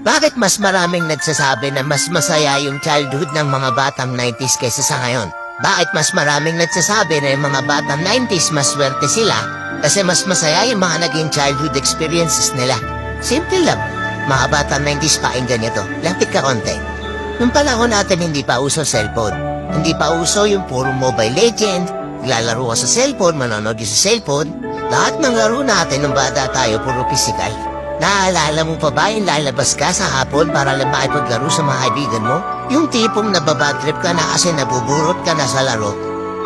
Bakit mas maraming nagsasabi na mas masaya yung childhood ng mga batang 90s kaysa sa ngayon? Bakit mas maraming nagsasabi na yung mga batang 90s mas swerte sila kasi mas masaya yung mga naging childhood experiences nila? Simple lang. Mga batang 90s pakinggan nito. Lapit ka konti. Nung panahon natin hindi pa uso cellphone. Hindi pa uso yung puro Mobile Legend. Lalaro ka sa cellphone, manonood ka sa cellphone. Lahat ng laro natin nung bata tayo puro physical. Naalala mo pa ba yung lalabas ka sa hapon para lang makipaglaro sa mga kaibigan mo? Yung tipong nababadtrip ka na kasi nabuburot ka na sa laro.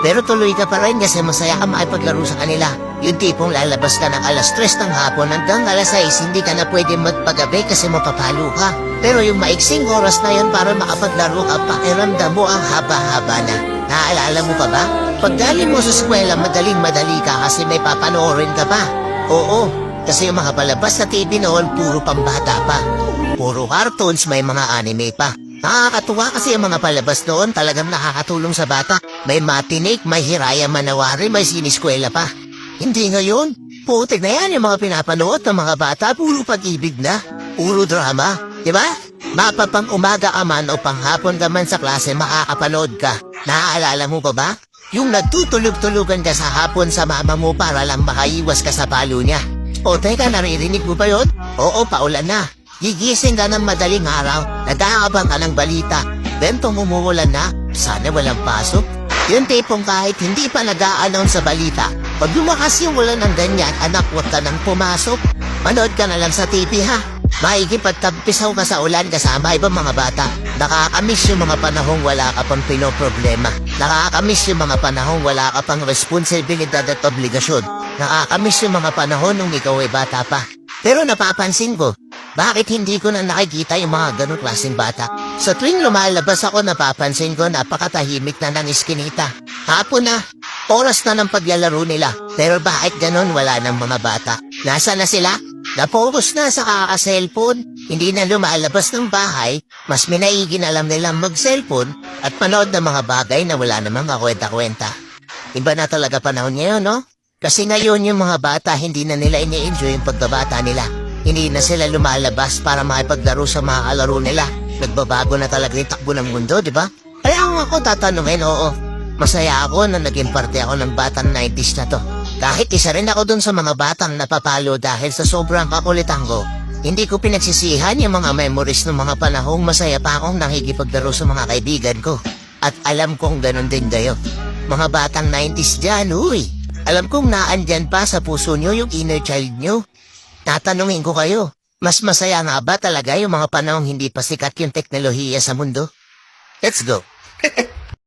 Pero tuloy ka pa rin kasi masaya ka makipaglaro sa kanila. Yung tipong lalabas ka ng alas 3 ng hapon hanggang alas 6 hindi ka na pwede magpagabi kasi mapapalo ka. Pero yung maiksing oras na yun para makapaglaro ka, pakiramdam mo ang haba-haba na. Naalala mo pa ba? Pagdali mo sa eskwela madaling-madali ka kasi may papanoorin ka pa. Oo. Kasi yung mga palabas sa TV noon, puro pambata pa. Puro cartoons, may mga anime pa. Nakakatuwa kasi yung mga palabas noon talagang nakakatulong sa bata. May matinik, may Hiraya Manawari, may siniskwela pa. Hindi ngayon. Putik na yan yung mga pinapanood ng mga bata, puro pag-ibig na. Puro drama. Diba? Mapapang umaga ka man o panghapon ka man sa klase, makakapanood ka. Naaalala mo pa ba? Yung nagtutulog-tulugan ka sa hapon sa mama mo para lang makaiwas ka sa palo niya. O teka, naririnig mo ba yun? Oo, paulan na. Gigising ka ng madaling araw, nag-aabang ka ng balita. Then umuulan na, sana walang pasok. Yung tipong kahit hindi pa nag-a-announce sa balita, pag lumakas yung ulan ng ganyan, anak, huwag ka nang pumasok. Manood ka na lang sa TV ha. Maikipagtampisaw ka sa ulan kasama ibang mga bata. Nakakamiss yung mga panahong wala ka pang pinoproblema. Nakakamiss yung mga panahong wala ka pang responsibilidad at obligasyon. Nakakamiss yung mga panahon nung ikaw ay bata pa. Pero napapansin ko, bakit hindi ko na nakikita yung mga ganong klaseng bata? Sa tuwing lumalabas ako, napapansin ko napakatahimik na ng iskinita. Hapon na, oras na ng paglalaro nila. Pero bakit ganon wala ng mga bata? Nasa na sila? Napokus na sa kaka-cellphone. Hindi na lumalabas ng bahay, mas minaigin alam nilang mag-cellphone at manood ng mga bagay na wala namang kakwenta-kwenta. Iba na talaga panahon ngayon, no? Kasi ngayon yung mga bata hindi na nila ini-enjoy yung pagkabata nila. Hindi na sila lumalabas para makipaglaro sa mga kalaro nila. Nagbabago na talaga yung takbo ng mundo, di ba? Kaya kung ako tatanungin, oo, masaya ako na naging parte ako ng batang 90s na to. Kahit isa rin ako dun sa mga batang napapalo dahil sa sobrang kakulitan ko, hindi ko pinagsisihan yung mga memories ng mga panahong masaya pa akong nakikipaglaro sa mga kaibigan ko. At alam kong ganun din kayo. Mga batang 90s dyan, uy. Alam kong naandyan pa sa puso nyo yung inner child nyo. Tatanungin ko kayo, mas masaya nga ba talaga yung mga panahong hindi pa sikat yung teknolohiya sa mundo? Let's go.